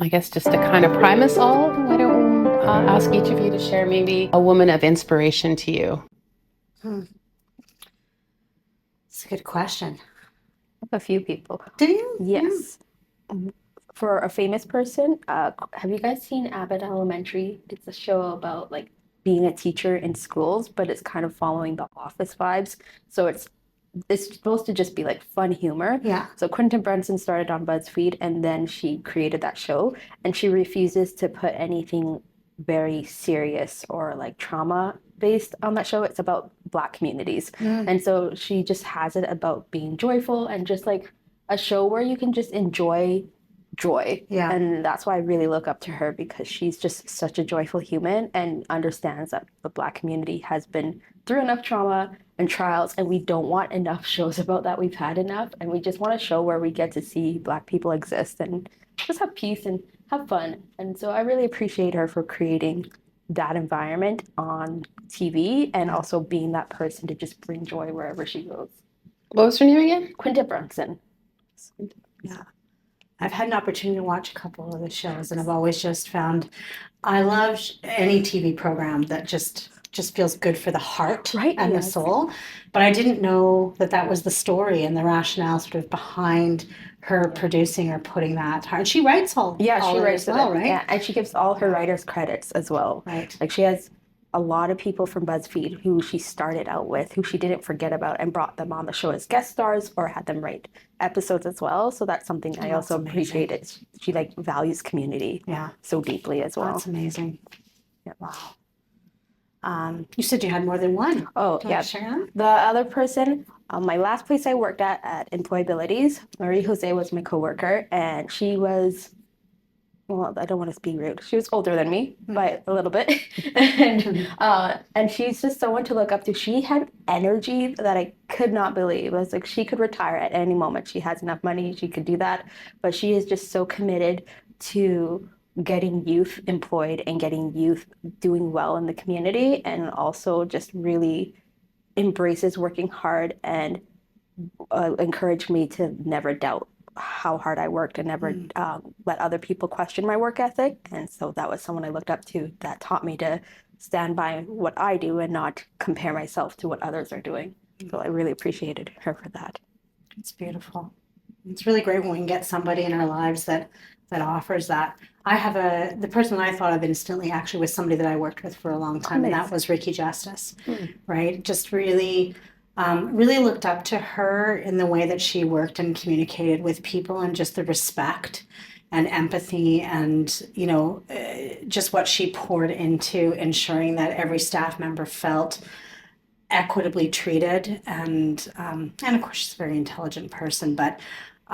I guess just to kind of prime us all, why don't ask each of you to share maybe a woman of inspiration to you? Hmm. It's a good question. A few people. Do you? Yes. For a famous person, have you guys seen Abbott Elementary? It's a show about like being a teacher in schools, but it's kind of following the office vibes. So it's supposed to just be like fun humor. Yeah. So Quentin Brunson started on BuzzFeed and then she created that show and she refuses to put anything very serious or like trauma based on that show. It's about Black communities. Mm. And so she just has it about being joyful and just like a show where you can just enjoy joy. Yeah. And that's why I really look up to her because she's just such a joyful human and understands that the Black community has been through enough trauma and trials, and we don't want enough shows about that. We've had enough, and we just want a show where we get to see Black people exist and just have peace and have fun. And so I really appreciate her for creating that environment on TV and also being that person to just bring joy wherever she goes. What was her name again? Quinta Brunson. Yeah. I've had an opportunity to watch a couple of the shows, and I've always just found I love any TV program that just feels good for the heart Right, and the yes. soul. But I didn't know that that was the story and the rationale sort of behind her producing or putting that. And she writes all Yeah, all she of it writes as well, it. right? Yeah, and she gives all her writers credits as well. Right. Like she has a lot of people from BuzzFeed who she started out with, who she didn't forget about, and brought them on the show as guest stars or had them write episodes as well. So that's something I Oh, also that's appreciate. It. She like values community Yeah. so deeply as well. That's amazing. Yeah. Wow. You said you had more than one. Oh, Do you yeah. want to share them? The other person, my last place I worked at Employabilities, Marie Jose was my coworker, and she was, well, I don't want to be rude. She was older than me by a little bit, and she's just someone to look up to. She had energy that I could not believe. It was like she could retire at any moment. She has enough money, she could do that, but she is just so committed to getting youth employed and getting youth doing well in the community, and also just really embraces working hard and encouraged me to never doubt how hard I worked and never let other people question my work ethic. And so that was someone I looked up to that taught me to stand by what I do and not compare myself to what others are doing. So I really appreciated her for that. It's beautiful. It's really great when we can get somebody in our lives that offers that. I have the person that I thought of instantly actually was somebody that I worked with for a long time, and that was Ricky Justice, right? Just really, really looked up to her in the way that she worked and communicated with people, and just the respect and empathy, and just what she poured into ensuring that every staff member felt equitably treated, and of course she's a very intelligent person, but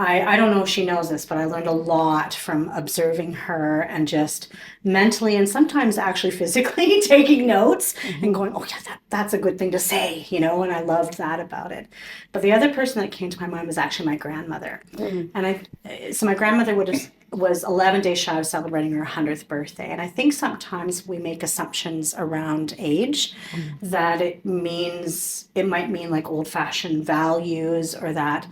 I don't know if she knows this, but I learned a lot from observing her and just mentally and sometimes actually physically taking notes and going, oh yeah, that's a good thing to say, and I loved that about it. But the other person that came to my mind was actually my grandmother. And so my grandmother was 11 days shy of celebrating her 100th birthday. And I think sometimes we make assumptions around age that it might mean like old fashioned values, or that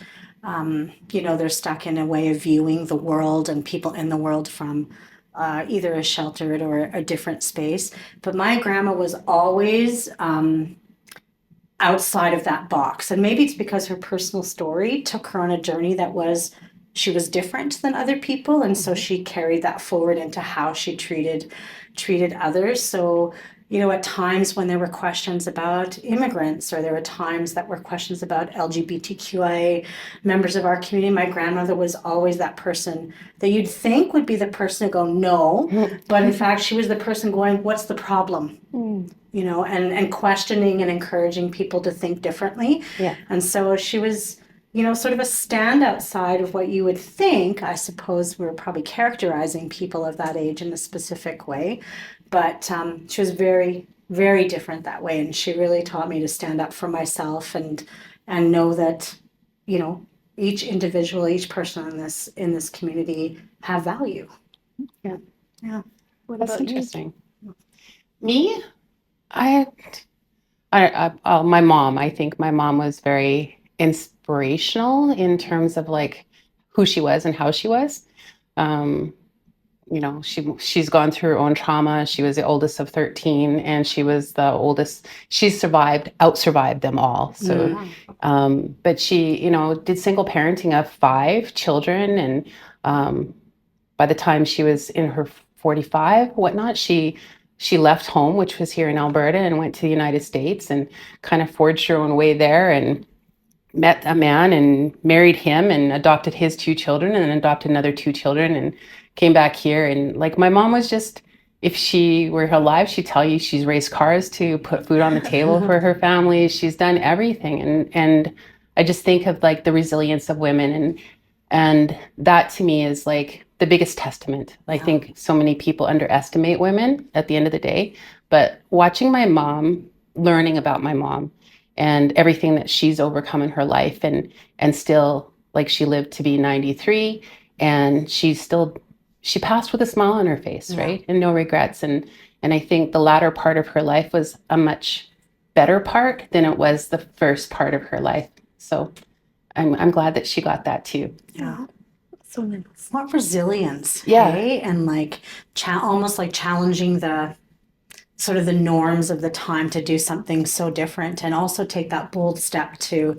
they're stuck in a way of viewing the world and people in the world from either a sheltered or a different space. But my grandma was always outside of that box. And maybe it's because her personal story took her on a journey she was different than other people. And so she carried that forward into how she treated others. So at times when there were questions about immigrants, or there were times that were questions about LGBTQIA members of our community, my grandmother was always that person that you'd think would be the person to go, no, but in fact, she was the person going, what's the problem? And questioning and encouraging people to think differently. Yeah. And so she was, sort of a stand outside of what you would think. I suppose we're probably characterizing people of that age in a specific way. But she was very, very different that way. And she really taught me to stand up for myself and know that, each individual, each person in this community have value. Yeah. Yeah. What That's about you? interesting. Me? My mom. I think my mom was very inspirational in terms of like who she was and how she was. you know, she's gone through her own trauma. She was the oldest of 13, and she was the oldest. She out survived them all. So, but she, you know, did single parenting of 5 children, and by the time she was in her 45, whatnot, she left home, which was here in Alberta, and went to the United States and kind of forged her own way there, and met a man and married him and adopted his 2 children and then adopted another 2 children and came back here. And like my mom was just, if she were alive, she'd tell you she's raced cars to put food on the table for her family. She's done everything. And I just think of like the resilience of women, and that to me is like the biggest testament. I think so many people underestimate women at the end of the day, but watching my mom, learning about my mom, and everything that she's overcome in her life, and still, like, she lived to be 93, and she passed with a smile on her face, right, and no regrets. And I think the latter part of her life was a much better part than it was the first part of her life. So I'm glad that she got that too. Yeah. So nice. What resilience, Yeah. hey? And like almost like challenging the sort of the norms of the time to do something so different, and also take that bold step to,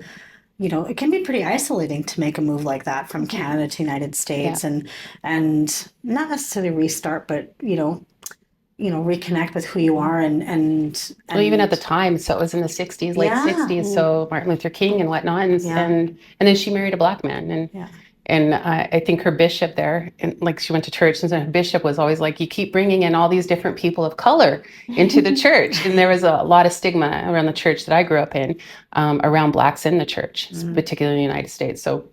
you know, it can be pretty isolating to make a move like that from Canada to United States, and not necessarily restart, but reconnect with who you are, and Well, even at the time, so it was in the 60s, late Yeah. 60s, so Martin Luther King and whatnot, and Yeah. and then she married a black man, and Yeah. and I think her bishop there, and like she went to church, and so her bishop was always like, you keep bringing in all these different people of color into the church, and there was a lot of stigma around the church that I grew up in, around blacks in the church, particularly in the United States. So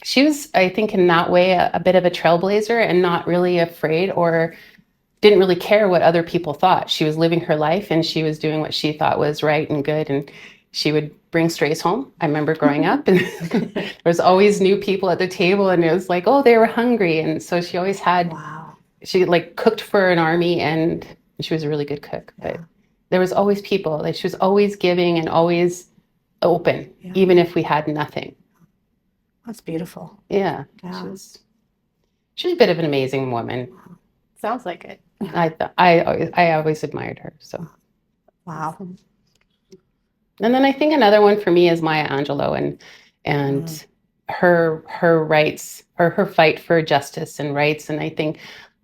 she was, I think, in that way, a bit of a trailblazer, and not really afraid or didn't really care what other people thought. She was living her life, and she was doing what she thought was right and good. And she would bring strays home. I remember growing up, and there was always new people at the table, and it was like, oh, they were hungry. And so she always had, Wow. she like cooked for an army, and she was a really good cook. But there was always people. Like, she was always giving and always open, even if we had nothing. That's beautiful. Yeah. Yeah. She was a bit of an amazing woman. Sounds like it. I always admired her. So. Wow. And then I think another one for me is Maya Angelou, and her rights, or her fight for justice and rights. And I think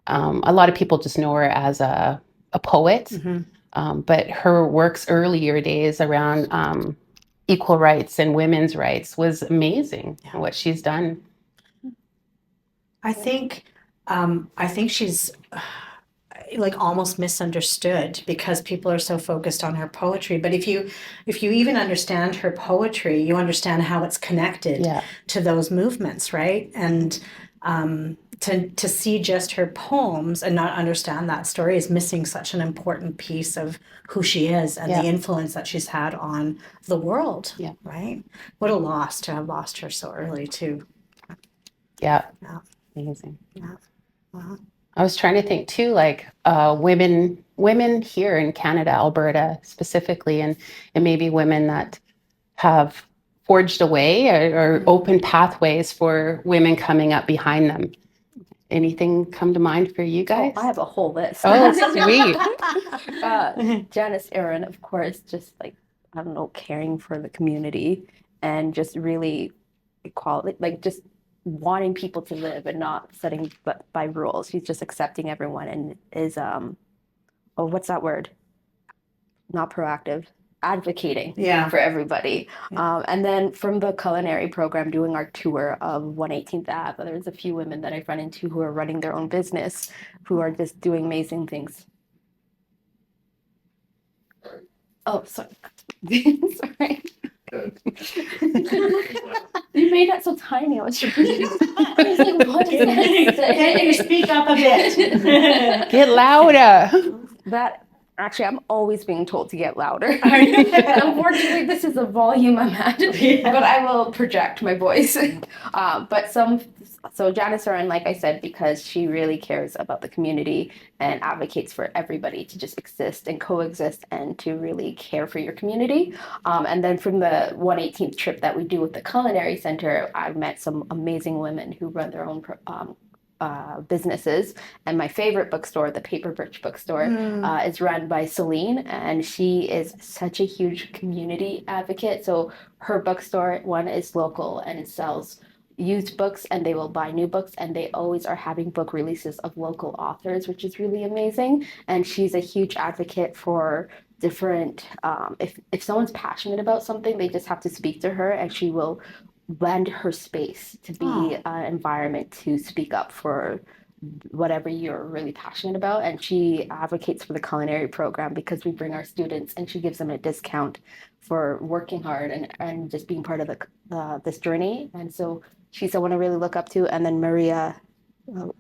a lot of people just know her as a poet, but her works earlier days around equal rights and women's rights was amazing. What she's done. I think she's like almost misunderstood because people are so focused on her poetry. But if you even understand her poetry, you understand how it's connected to those movements, right? And to see just her poems and not understand that story is missing such an important piece of who she is and the influence that she's had on the world. Yeah. Right? What a loss to have lost her so early too. Yeah. Amazing. Yeah. I was trying to think too, like women here in Canada, Alberta specifically, and maybe women that have forged a way or opened pathways for women coming up behind them. Anything come to mind for you guys? I have a whole list. Oh, sweet. Janice Aaron, of course, just like, I don't know, caring for the community and just really equality, like just wanting people to live and not setting by rules. She's just accepting everyone and is what's that word? Not proactive, advocating for everybody. And then from the culinary program, doing our tour of 118th Ave, there's a few women that I've run into who are running their own business, who are just doing amazing things. Oh, sorry. Sorry. You made that so tiny. I was like, what is that? Can you speak up a bit? Get louder. That actually, I'm always being told to get louder. Unfortunately, this is the volume I'm at, but I will project my voice. So Janice Aaron, like I said, because she really cares about the community and advocates for everybody to just exist and coexist and to really care for your community. And then from the 118th trip that we do with the Culinary Center, I've met some amazing women who run their own businesses. And my favorite bookstore, the Paper Birch Bookstore, is run by Celine, and she is such a huge community advocate. So her bookstore, one, is local and it sells used books, and they will buy new books, and they always are having book releases of local authors, which is really amazing. And she's a huge advocate for different if someone's passionate about something, they just have to speak to her, and she will lend her space to be an environment to speak up for whatever you're really passionate about. And she advocates for the culinary program because we bring our students, and she gives them a discount for working hard and just being part of this journey. And so she's someone I really look up to. And then Maria,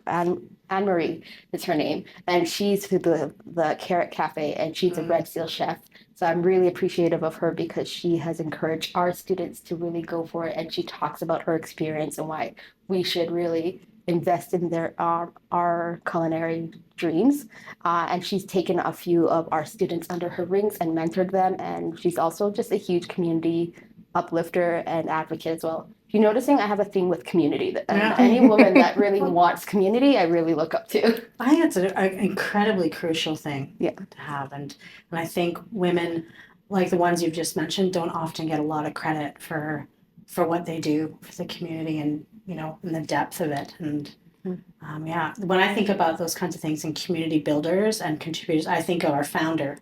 Anne Marie is her name, and she's the Carrot Cafe, and she's a Red Seal chef. So I'm really appreciative of her because she has encouraged our students to really go for it, and she talks about her experience and why we should really invest in our culinary dreams. And she's taken a few of our students under her wings and mentored them, and she's also just a huge community uplifter and advocate as well. You're noticing I have a thing with community. Any woman that really wants community, I really look up to. I think it's an incredibly crucial thing to have. And I think women, like the ones you've just mentioned, don't often get a lot of credit for what they do for the community and, and the depth of it. And when I think about those kinds of things and community builders and contributors, I think of our founder,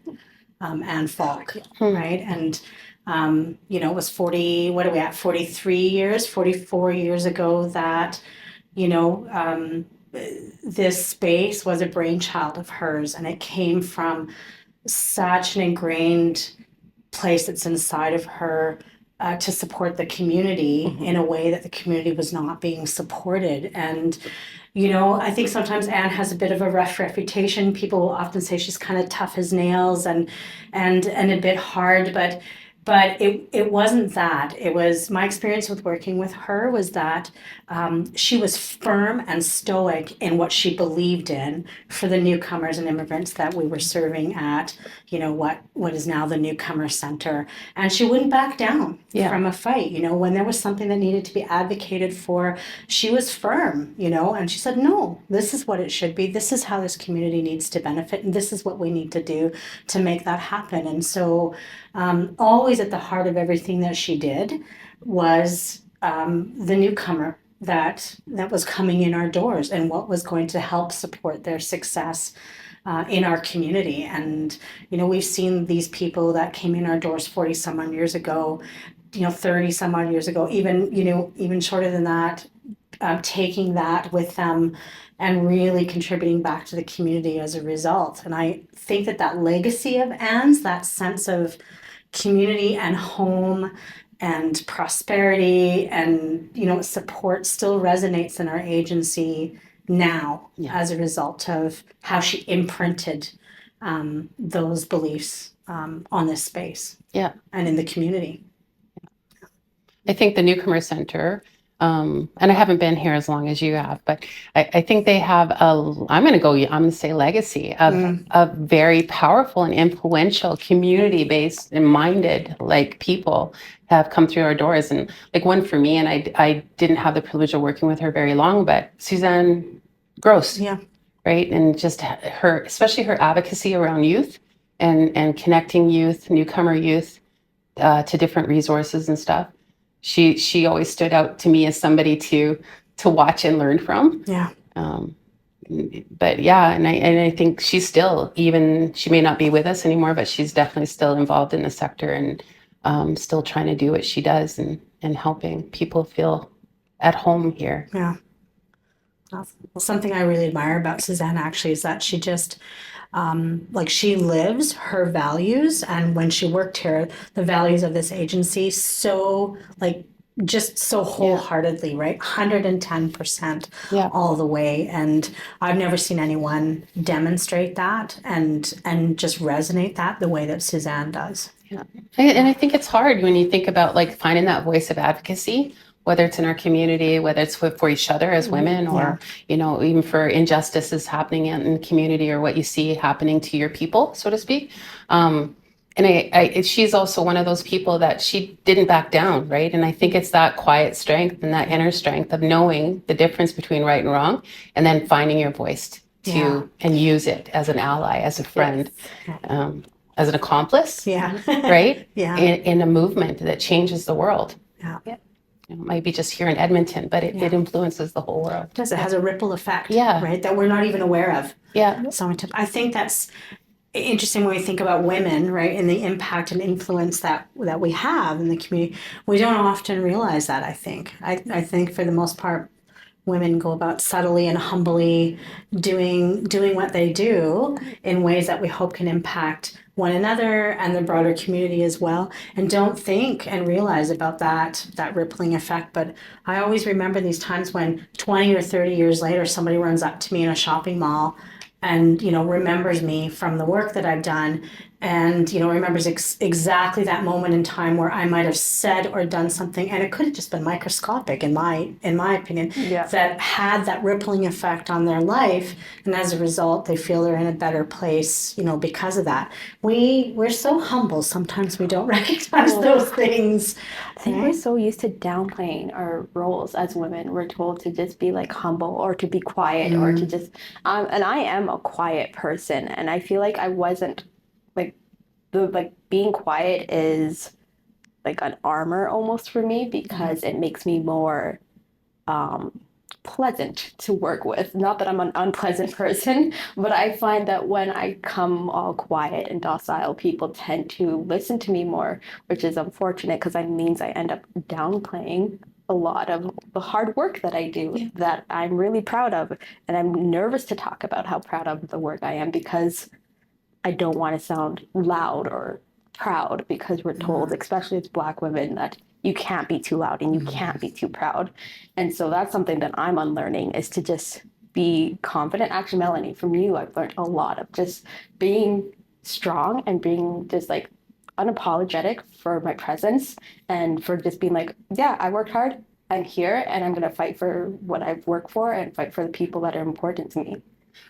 Anne Falk, right? And it was 44 years ago that, this space was a brainchild of hers, and it came from such an ingrained place that's inside of her to support the community in a way that the community was not being supported. And, I think sometimes Anne has a bit of a rough reputation. People will often say she's kind of tough as nails and a bit hard, but it wasn't that. It was my experience with working with her was that she was firm and stoic in what she believed in for the newcomers and immigrants that we were serving at, what is now the Newcomer Center. And she wouldn't back down from a fight. When there was something that needed to be advocated for, she was firm, and she said, no, this is what it should be. This is how this community needs to benefit. And this is what we need to do to make that happen. And so always at the heart of everything that she did was the newcomer that was coming in our doors and what was going to help support their success in our community. And we've seen these people that came in our doors 40 some odd years ago, 30 some odd years ago, even shorter than that, taking that with them and really contributing back to the community as a result. And I think that legacy of Anne's, that sense of community and home and prosperity and support still resonates in our agency now as a result of how she imprinted those beliefs on this space and in the community. I think the Newcomer Center, and I haven't been here as long as you have, but I think they have I'm going to say legacy of very powerful and influential community-based and minded people have come through our doors. And one for me, and I didn't have the privilege of working with her very long, but Suzanne Gross, right? And just especially her advocacy around youth and connecting youth, newcomer youth to different resources and stuff. She always stood out to me as somebody to watch and learn from. But and I think she's still, even she may not be with us anymore, but she's definitely still involved in the sector and still trying to do what she does and helping people feel at home here. Yeah. Something I really admire about Suzanne actually is that she just she lives her values, and when she worked here, the values of this agency so just so wholeheartedly, right? 110% all the way. And I've never seen anyone demonstrate that and just resonate that the way that Suzanne does. Yeah. And I think it's hard when you think about finding that voice of advocacy, whether it's in our community, whether it's for each other as women, or, even for injustices happening in the community or what you see happening to your people, so to speak. she's also one of those people that she didn't back down, right? And I think it's that quiet strength and that inner strength of knowing the difference between right and wrong, and then finding your voice and use it as an ally, as a friend, as an accomplice, right? In a movement that changes the world. It might be just here in Edmonton, but it influences the whole world. It has a ripple effect, Yeah. right? That we're not even aware of. Yeah. So I think that's interesting when we think about women, right, and the impact and influence that we have in the community. We don't often realize that. I think for the most part, women go about subtly and humbly doing what they do in ways that we hope can impact one another and the broader community as well, and don't think and realize about that rippling effect. But I always remember these times when 20 or 30 years later, somebody runs up to me in a shopping mall and, you know, remembers me from the work that I've done, and, you know, remembers exactly that moment in time where I might have said or done something, and it could have just been microscopic in my opinion, that had that rippling effect on their life, and as a result, they feel they're in a better place, you know, because of that. We're so humble, sometimes we don't recognize those things. I think we're so used to downplaying our roles as women. We're told to just be like humble or to be quiet or to just, and I am a quiet person, and I feel like I wasn't being quiet is like an armor almost for me, because it makes me more pleasant to work with. Not that I'm an unpleasant person, but I find that when I come all quiet and docile, people tend to listen to me more, which is unfortunate because that means I end up downplaying a lot of the hard work that I do that I'm really proud of. And I'm nervous to talk about how proud of the work I am, because I don't want to sound loud or proud, because we're told, especially as Black women, that you can't be too loud and you can't be too proud. And so that's something that I'm unlearning, is to just be confident. Actually, Melanie, from you, I've learned a lot of just being strong and being just like unapologetic for my presence, and for just being like, yeah, I worked hard, I'm here, and I'm going to fight for what I've worked for and fight for the people that are important to me.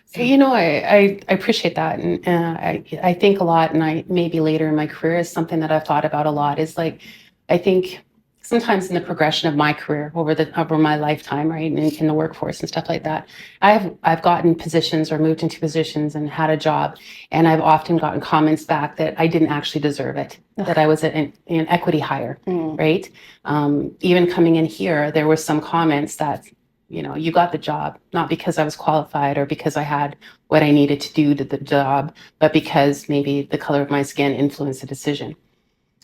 So, you know, I appreciate that, and I think a lot, and I maybe later in my career is something that I've thought about a lot. Is like, I think sometimes in the progression of my career over my lifetime, right, in the workforce and stuff like that, I've gotten positions or moved into positions and had a job, and I've often gotten comments back that I didn't actually deserve it, that I was an equity hire, right? Even coming in here, there were some comments that, you know, you got the job, not because I was qualified or because I had what I needed to do to the job, but because maybe the color of my skin influenced the decision.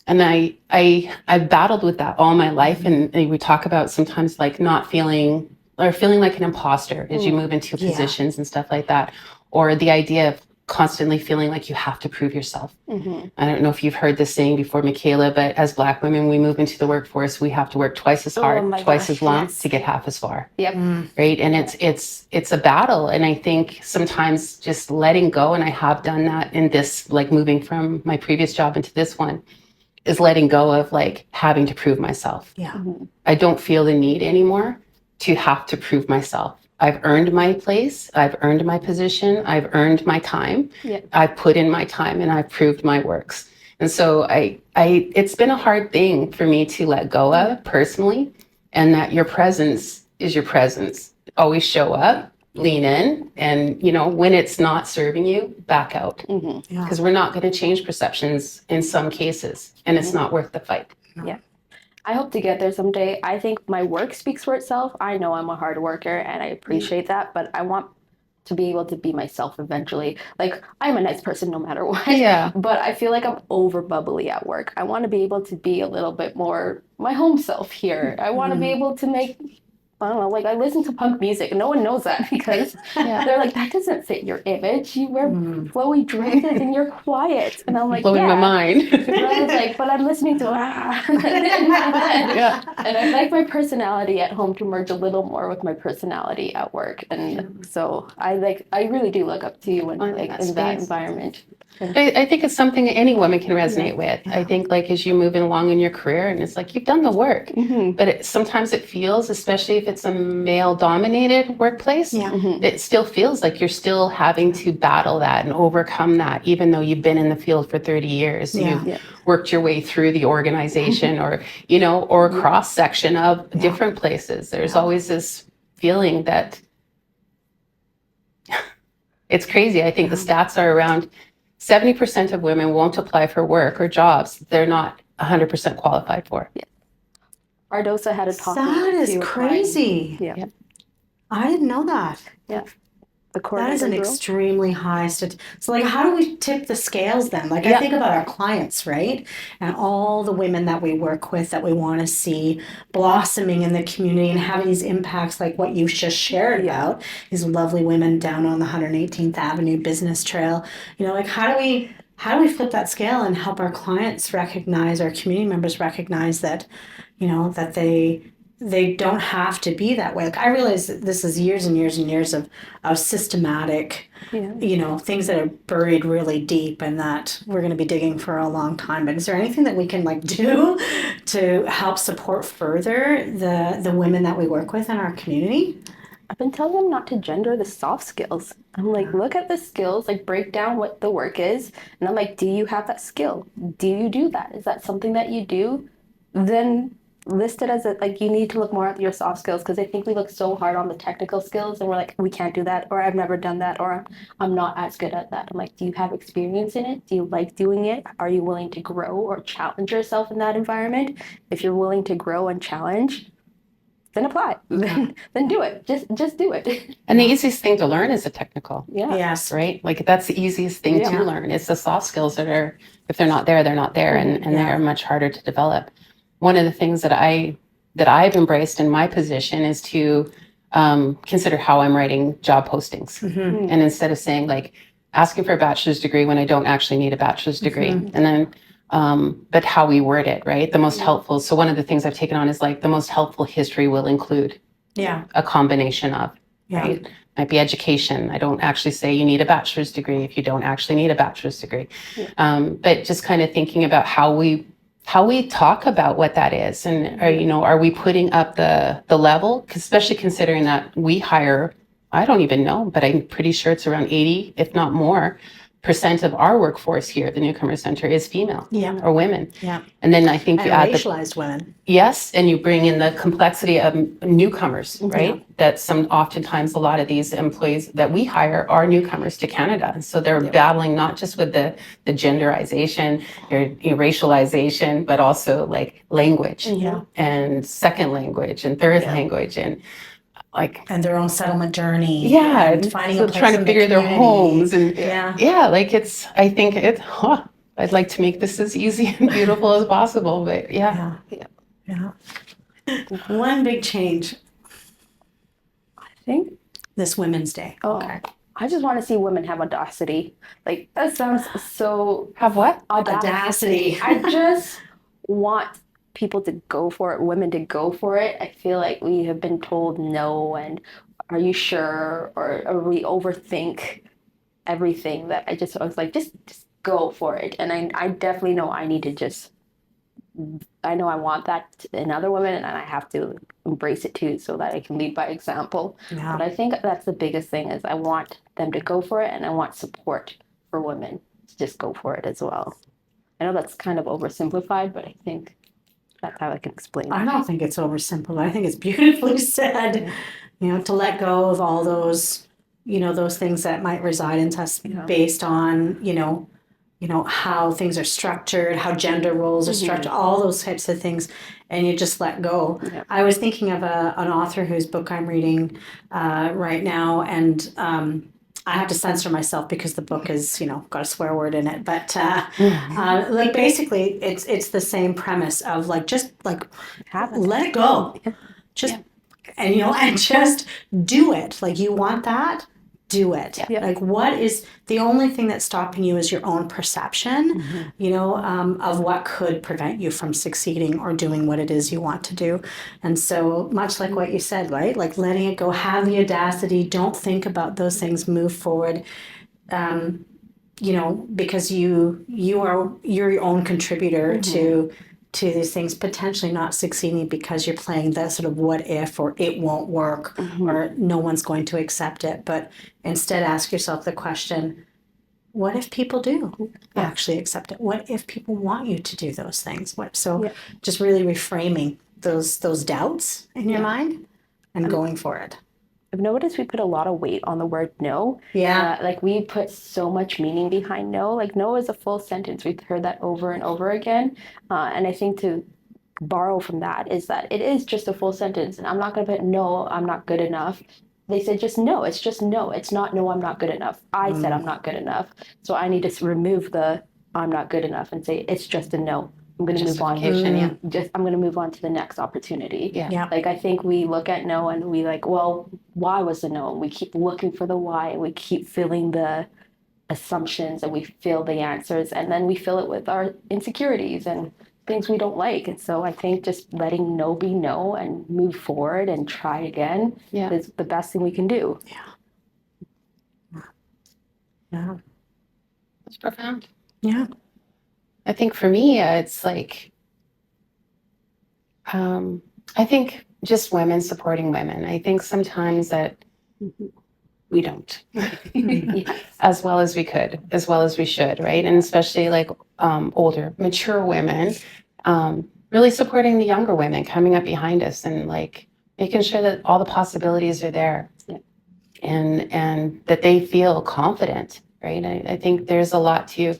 And I've battled with that all my life. And we talk about sometimes like not feeling like an imposter as you move into positions and stuff like that, or the idea of constantly feeling like you have to prove yourself. I don't know if you've heard this saying before, Michaela, but as Black women, we move into the workforce, we have to work twice as hard, twice as long to get half as far. Right. And it's a battle. And I think sometimes just letting go, and I have done that in this, like moving from my previous job into this one, is letting go of like having to prove myself. I don't feel the need anymore to have to prove myself. I've earned my place. I've earned my position. I've earned my time. I've put in my time and I've proved my works. And so it's been a hard thing for me to let go of personally, and that your presence is your presence. Always show up, lean in, and, you know, when it's not serving you, back out. Because we're not going to change perceptions in some cases, and it's not worth the fight. I hope to get there someday. I think my work speaks for itself. I know I'm a hard worker and I appreciate that, but I want to be able to be myself eventually. Like, I'm a nice person no matter what. But I feel like I'm over bubbly at work. I want to be able to be a little bit more my home self here. I want to be able to make, I don't know, like I listen to punk music. No one knows that because they're like, that doesn't fit your image. You wear flowy dresses and you're quiet. And I'm like, blowing my mind. But I was like, but I'm listening to And I like my personality at home to merge a little more with my personality at work. And so I really do look up to you in that environment. I think it's something any woman can resonate with. I think like as you move along in your career, and it's like you've done the work, but sometimes it feels, especially if it's a male dominated workplace, Yeah. it still feels like you're still having to battle that and overcome that, even though you've been in the field for 30 years. Yeah. You've Yeah. worked your way through the organization or, or a cross section of different places. There's always this feeling that it's crazy. I think the stats are around 70% of women won't apply for work or jobs they're not 100% qualified for. Ardosa had a talk. That is to a client. crazy. Yeah. Yeah. I didn't know that. Yeah. The That is an coordinator girl. extremely high So, like, how do we tip the scales then? Like, I Yeah. think about our clients, right? And all the women that we work with that we want to see blossoming in the community and having these impacts like what you just shared about, these lovely women down on the 118th Avenue Business Trail. Like, how do we flip that scale and help our clients recognize, our community members recognize that, that they don't have to be that way. Like, I realize that this is years and years and years of systematic, things that are buried really deep and that we're going to be digging for a long time. But is there anything that we can do to help support further the women that we work with in our community? I've been telling them not to gender the soft skills. I'm like, look at the skills, like break down what the work is. And I'm like, do you have that skill? Do you do that? Is that something that you do? Then list it as you need to look more at your soft skills, because I think we look so hard on the technical skills and we're like, we can't do that, or I've never done that, or I'm not as good at that. I'm like, do you have experience in it? Do you like doing it? Are you willing to grow or challenge yourself in that environment? If you're willing to grow and challenge, then apply. Then do it. Just do it. And the easiest thing to learn is a technical, Yeah. Yes. right? Like that's the easiest thing Yeah. to learn. It's the soft skills that are, if they're not there, they're not there, and they're much harder to develop. One of the things that I've embraced in my position is to consider how I'm writing job postings. Mm-hmm. And instead of saying asking for a bachelor's degree when I don't actually need a bachelor's degree. And then, but how we word it, right? The most helpful. So one of the things I've taken on is the most helpful history will include a combination of, right? Might be education. I don't actually say you need a bachelor's degree if you don't actually need a bachelor's degree. But just kind of thinking about how we talk about what that is, and are we putting up the level, especially considering that we hire, I don't even know, but I'm pretty sure it's around 80, if not more, % of our workforce here at the Newcomer Center is female or women. Yeah. And then I think you And add racialized women. yes, and you bring in the complexity of newcomers, right? That oftentimes a lot of these employees that we hire are newcomers to Canada. And so they're battling not just with the genderization or racialization, but also language and second language and third language and and their own settlement journey. and and finding so a place trying in to the figure their community. homes and I think I'd like to make this as easy and beautiful as possible, but Yeah. One big change I think. this Women's Day. Oh, I just want to see women have audacity. That sounds so have what? Audacity. I just want people to go for it, women to go for it. I feel like we have been told no, and are you sure, or we overthink everything. That I was like, just go for it. And I definitely know I need to I know I want that in other women, and I have to embrace it too, so that I can lead by example. But I think that's the biggest thing is I want them to go for it, and I want support for women to just go for it as well. I know that's kind of oversimplified, but I think that's how I can explain it. I don't think it's oversimple. I think it's beautifully said. To let go of all those, those things that might reside in us based on, how things are structured, how gender roles are structured, all those types of things, and you just let go. Yeah. I was thinking of an author whose book I'm reading right now, and I have to censor myself because the book is, got a swear word in it. But basically, it's the same premise of just let it go, and just do it. You want that, do it. Yeah. What is the only thing that's stopping you is your own perception, of what could prevent you from succeeding or doing what it is you want to do. And so much like what you said, right? Letting it go, have the audacity, don't think about those things, move forward. Because you're your own contributor to these things potentially not succeeding because you're playing that sort of what if, or it won't work, or no one's going to accept it. But instead ask yourself the question, what if people do actually accept it? What if people want you to do those things? Just really reframing those doubts in your mind and going for it. I've noticed we put a lot of weight on the word no. Yeah. Like we put so much meaning behind no. Like no is a full sentence. We've heard that over and over again. And I think to borrow from that is that it is just a full sentence. And I'm not going to put no, I'm not good enough. They said just no. It's just no. It's not no, I'm not good enough. I said I'm not good enough. So I need to remove the I'm not good enough and say it's just a no. I'm going to move on. I'm going to move on to the next opportunity. Yeah. Like I think we look at no and we like, well, why was the no? And we keep looking for the why and we keep filling the assumptions and we fill the answers and then we fill it with our insecurities and things we don't like. And so I think just letting no be no and move forward and try again is the best thing we can do. Yeah. That's profound. Yeah. I think for me, it's like, I think just women supporting women. I think sometimes that we don't as well as we could, as well as we should, right? And especially like older, mature women, really supporting the younger women coming up behind us and like making sure that all the possibilities are there and that they feel confident, right? I think there's a lot to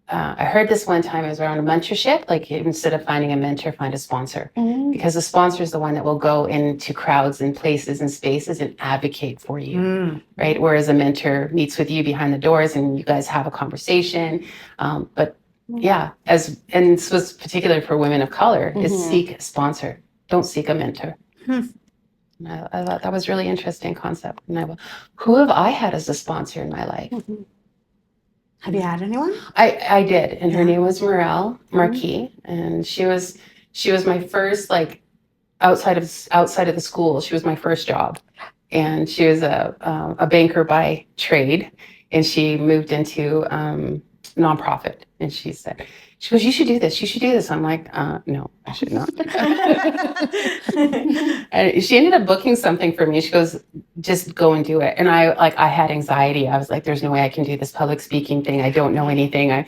I heard this one time, it was around a mentorship, like instead of finding a mentor, find a sponsor. Because the sponsor is the one that will go into crowds and places and spaces and advocate for you, right? Whereas a mentor meets with you behind the doors and you guys have a conversation. But and this was particular for women of color, is seek a sponsor. Don't seek a mentor. And I thought that was really interesting concept. And who have I had as a sponsor in my life? Have you had anyone? I did, and her name was Morel Marquis, and she was my first, like, outside of the school. She was my first job, and she was a banker by trade, and she moved into nonprofit. And she goes, you should do this. You should do this. I'm like, no, I should not. And she ended up booking something for me. She goes, just go and do it. And I had anxiety. I was like, there's no way I can do this public speaking thing. I don't know anything. I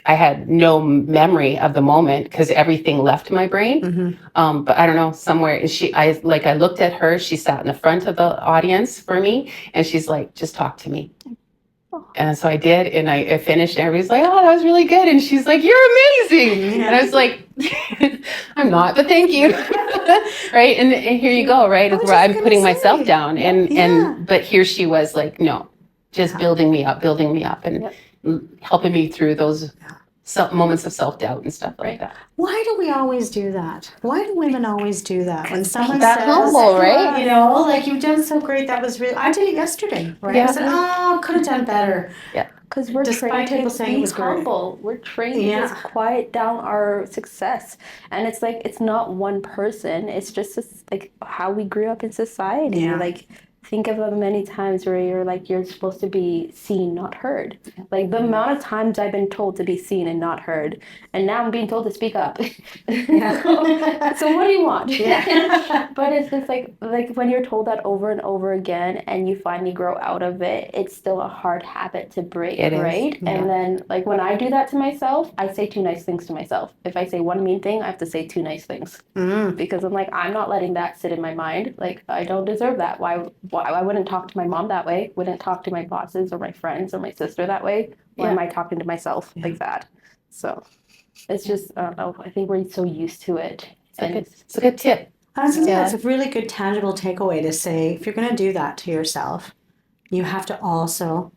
had no memory of the moment because everything left my brain. But I don't know, somewhere I looked at her. She sat in the front of the audience for me, and she's like, just talk to me. And so I did, and I finished, and everybody's like, oh, that was really good. And she's like, you're amazing. And I was like, I'm not, but thank you. Right. And here you go. Right. Where I'm putting myself down. But here she was like, no, just building me up and helping me through those moments of self-doubt and stuff like that. Why do we always do that? Why do women always do that? When someone that says, humble, right? You know, like, you've done so great. That was really, I did it yesterday, right? I said, oh, could have done better. Because we're Despite trained people to saying it be was great. humble. We're trained to just quiet down our success. And it's like, it's not one person. It's just like how we grew up in society. Like, think of it many times where you're supposed to be seen, not heard. Like the amount of times I've been told to be seen and not heard, and now I'm being told to speak up. So what do you want? But it's just like when you're told that over and over again, and you finally grow out of it, it's still a hard habit to break, right? And then like when I do that to myself, I say 2 nice things to myself. If I say one mean thing, I have to say 2 nice things because I'm like, I'm not letting that sit in my mind. Like I don't deserve that. Why I wouldn't talk to my mom that way, wouldn't talk to my bosses or my friends or my sister that way. Why am I talking to myself like that? So it's just, I don't know, I think we're so used to it. It's a good tip. I was thinking that's a really good tangible takeaway to say, if you're going to do that to yourself, you have to also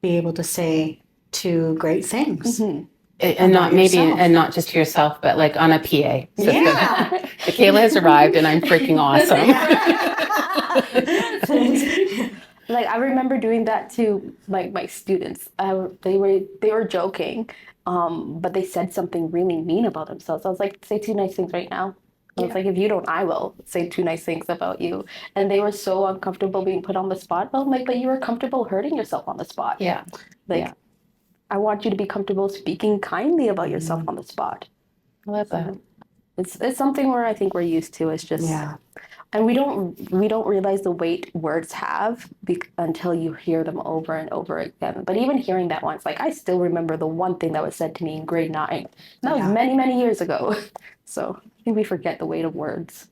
be able to say 2 great things. And not just to yourself, but like on a PA system. Michaela has arrived and I'm freaking awesome. Like I remember doing that to like my students. They were joking, but they said something really mean about themselves. I was like, say 2 nice things right now. I was like, if you don't, I will say 2 nice things about you. And they were so uncomfortable being put on the spot. I'm like, but you were comfortable hurting yourself on the spot. I want you to be comfortable speaking kindly about yourself on the spot. I love that. It's something where I think we're used to. It's just Yeah. and we don't realize the weight words have until you hear them over and over again. But even hearing that once, like I still remember the one thing that was said to me in grade 9. And that was Yeah. many, many years ago. So I think we forget the weight of words.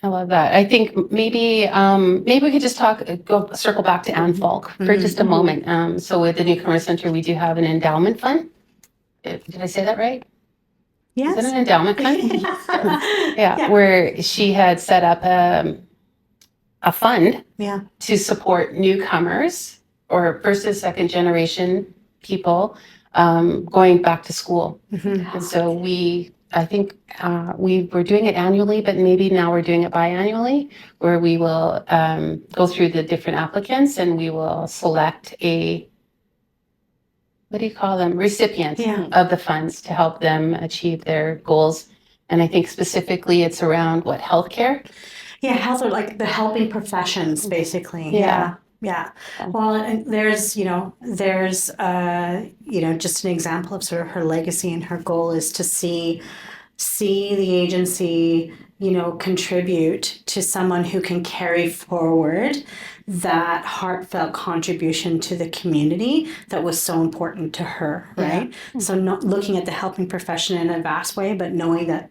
I love that. I think maybe maybe we could just circle back to Anne Falk for just a moment. So with the Newcomer Center, we do have an endowment fund. Did I say that right? Is it Yes. an endowment fund? Yeah, Yeah. where she had set up a fund Yeah. to support newcomers or first and second generation people going back to school. Mhm. And so I think we were doing it annually, but maybe now we're doing it biannually, where we will go through the different applicants and we will select what do you call them, recipient Yeah. of the funds to help them achieve their goals. And I think specifically it's around healthcare. Yeah, health are like the helping professions, basically. Yeah. Yeah. Well, and there's just an example of sort of her legacy, and her goal is to see the agency, contribute to someone who can carry forward that heartfelt contribution to the community that was so important to her, right? So not looking at the helping profession in a vast way, but knowing that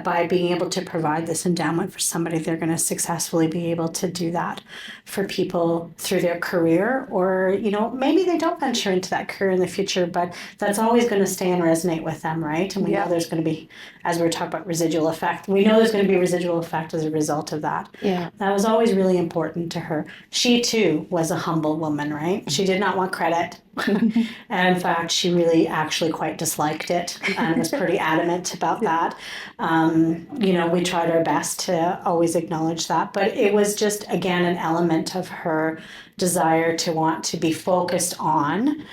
by being able to provide this endowment for somebody, they're going to successfully be able to do that for people through their career, or maybe they don't venture into that career in the future, but that's always going to stay and resonate with them, right? And we know there's going to be, as we were talking about residual effect, we know there's going to be residual effect as a result of that. Yeah. That was always really important to her. She too was a humble woman, right? She did not want credit. And in fact, she really actually quite disliked it and was pretty adamant about that. We tried our best to always acknowledge that, but it was just, again, an element of her desire to want to be focused on,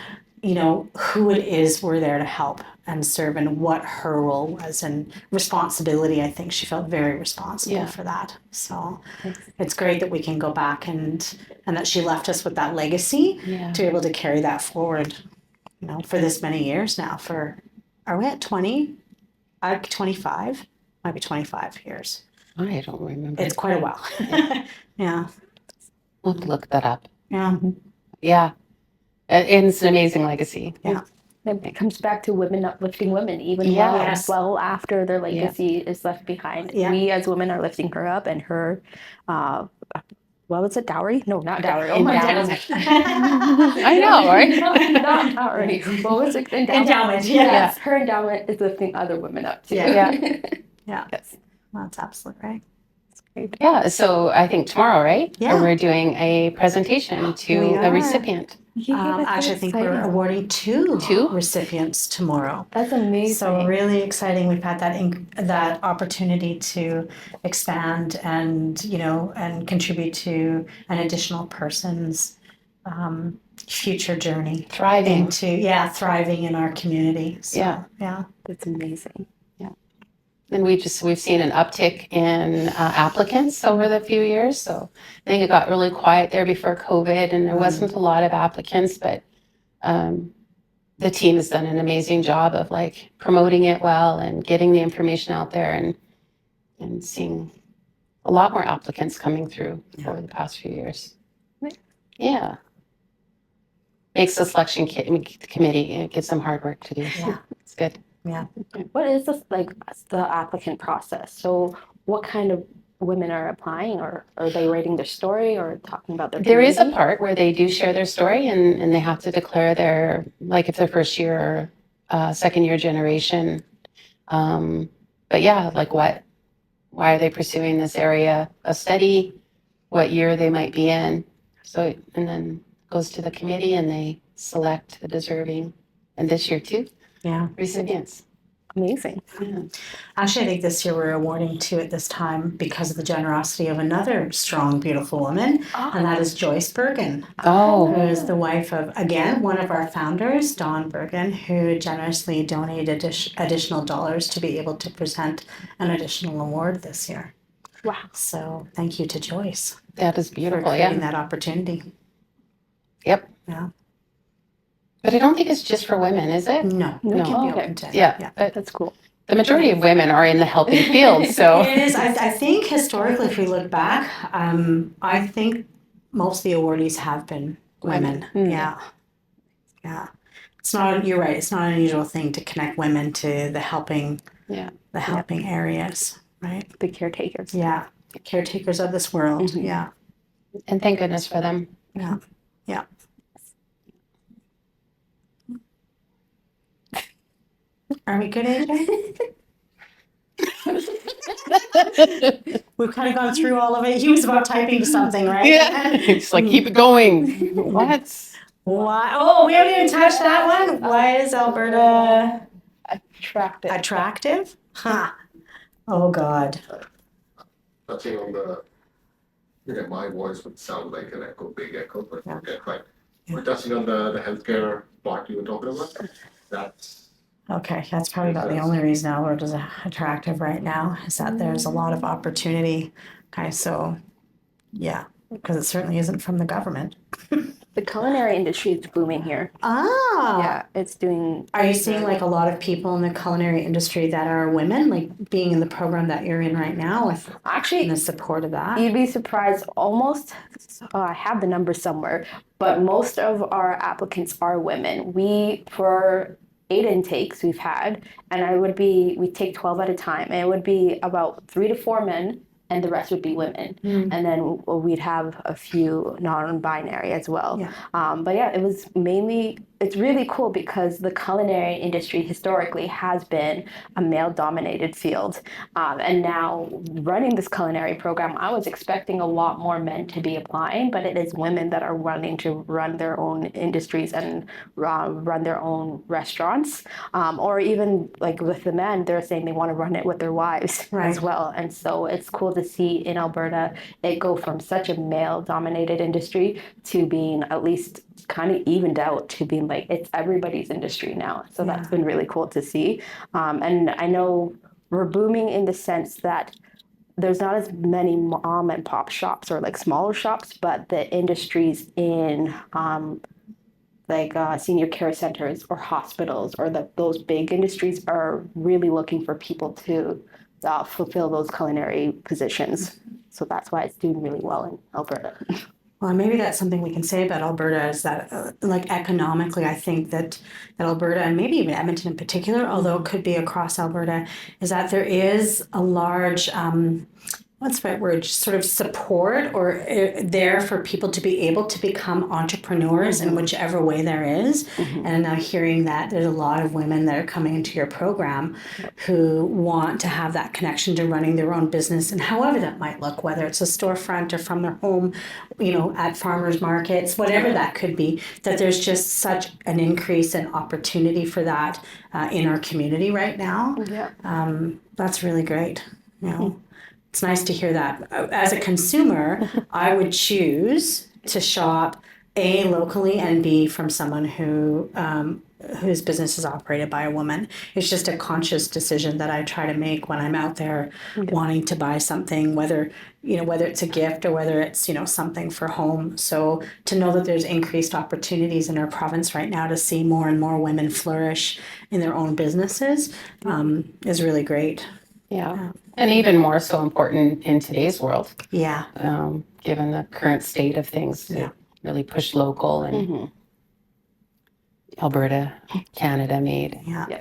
who it is we're there to help and serve, and what her role was and responsibility. I think she felt very responsible for that. So it's great that we can go back and that she left us with that legacy to be able to carry that forward, for this many years now. Are we at 20? 25? Might be 25 years. I don't remember. It's quite a while. Yeah. We'll have to look that up. Yeah. Yeah. And it's an amazing legacy. Yeah. It comes back to women uplifting women, even Yes. well after their legacy is left behind. Yeah. We as women are lifting her up, and her, what was it, dowry? No, not dowry. Oh my Endowment. God. I know, right? Not dowry. What was it? Endowment, Yes, her endowment is lifting other women up too. Yeah. Yeah. Yes. That's absolutely right. Yeah. So I think tomorrow, right? Yeah. We're doing a presentation to We a are. recipient. Actually, I think we're awarding two recipients tomorrow. That's amazing. So really exciting. We've had that opportunity to expand and and contribute to an additional person's future journey, Thriving. thriving in our community. So, yeah. That's amazing. And we've seen an uptick in applicants over the few years. So I think it got really quiet there before COVID, and there wasn't a lot of applicants, but the team has done an amazing job of promoting it well and getting the information out there, and seeing a lot more applicants coming through over the past few years. Yeah. Makes the selection committee, it gives them hard work to do. So it's good. Yeah. What is the applicant process? So what kind of women are applying, or are they writing their story or talking about their There is a community? part where they do share their story, and they have to declare their, if they're first year or second year generation. But yeah, why are they pursuing this area of study, what year they might be in. So, and then goes to the committee and they select the deserving, and this year too, recipients. Amazing. Yeah. Actually, I think this year we're awarding two at this time because of the generosity of another strong, beautiful woman, and that is Joyce Bergen, Oh, who is the wife of, again, one of our founders, Dawn Bergen, who generously donated additional dollars to be able to present an additional award this year. Wow. So thank you to Joyce that is for beautiful. creating Yeah. that opportunity. Yep. Yeah. But I don't think it's just for women, is it? No, No, it can be okay. open to Yeah. But That's cool. the majority of women are in the helping field. So It is. I think historically, if we look back, I think most of the awardees have been women. Mm. Yeah. Yeah. It's not, you're right. It's not an unusual thing to connect women to the helping areas, right? The caretakers. Yeah. Caretakers of this world. Mhm. Yeah. and thank goodness for them. Yeah. Yeah. Are we good, AJ? We've kind of gone through all of it. He was about typing to something, right? Yeah, it's like keep it going. What? Why? Oh, we haven't even touched that one. Why is Alberta Attractive. attractive? Huh. Oh, God. Touching on the, my voice would sound like an echo, big echo, but Yeah. okay, fine. We're touching on the healthcare part you were talking about. That's Okay, that's probably about the only reason Alberta's attractive right now is that there's a lot of opportunity. Okay, so yeah, because it certainly isn't from the government. The culinary industry is booming here. Ah. Yeah, it's doing. Are you seeing like a lot of people in the culinary industry that are women, like being in the program that you're in right now with Actually, the support of that? you'd be surprised. Almost, I have the numbers somewhere, but most of our applicants are women. For 8 intakes we've had, and we take 12 at a time, and it would be about 3 to 4 men, and the rest would be women. Mm. And then we'd have a few non-binary as well. Yeah. But yeah, it's really cool because the culinary industry historically has been a male-dominated field. And now running this culinary program, I was expecting a lot more men to be applying, but it is women that are wanting to run their own industries and run their own restaurants. Or even like with the men, they're saying they want to run it with their wives Right. as well. And so it's cool to see in Alberta it go from such a male-dominated industry to being at least kind of evened out to being like it's everybody's industry now. So that's been really cool to see. And I know we're booming in the sense that there's not as many mom and pop shops or like smaller shops, but the industries in senior care centers or hospitals or those big industries are really looking for people to fulfill those culinary positions. So that's why it's doing really well in Alberta. Well, maybe that's something we can say about Alberta is that, like economically, I think that Alberta and maybe even Edmonton in particular, although it could be across Alberta, is that there is a large, what's the right word, sort of support or there for people to be able to become entrepreneurs in whichever way there is. And now hearing that there's a lot of women that are coming into your program who want to have that connection to running their own business and however that might look, whether it's a storefront or from their home, at farmers markets, whatever that could be, that there's just such an increase in opportunity for that in our community right now. Yeah. That's really great. It's nice to hear that. As a consumer, I would choose to shop A, locally, and B, from someone whose business is operated by a woman. It's just a conscious decision that I try to make when I'm out there wanting to buy something, whether it's a gift or whether it's, something for home. So to know that there's increased opportunities in our province right now to see more and more women flourish in their own businesses is really great. Yeah. And even more so important in today's world, Yeah. given the current state of things, to really push local and Alberta, Canada made. Yeah. Yeah.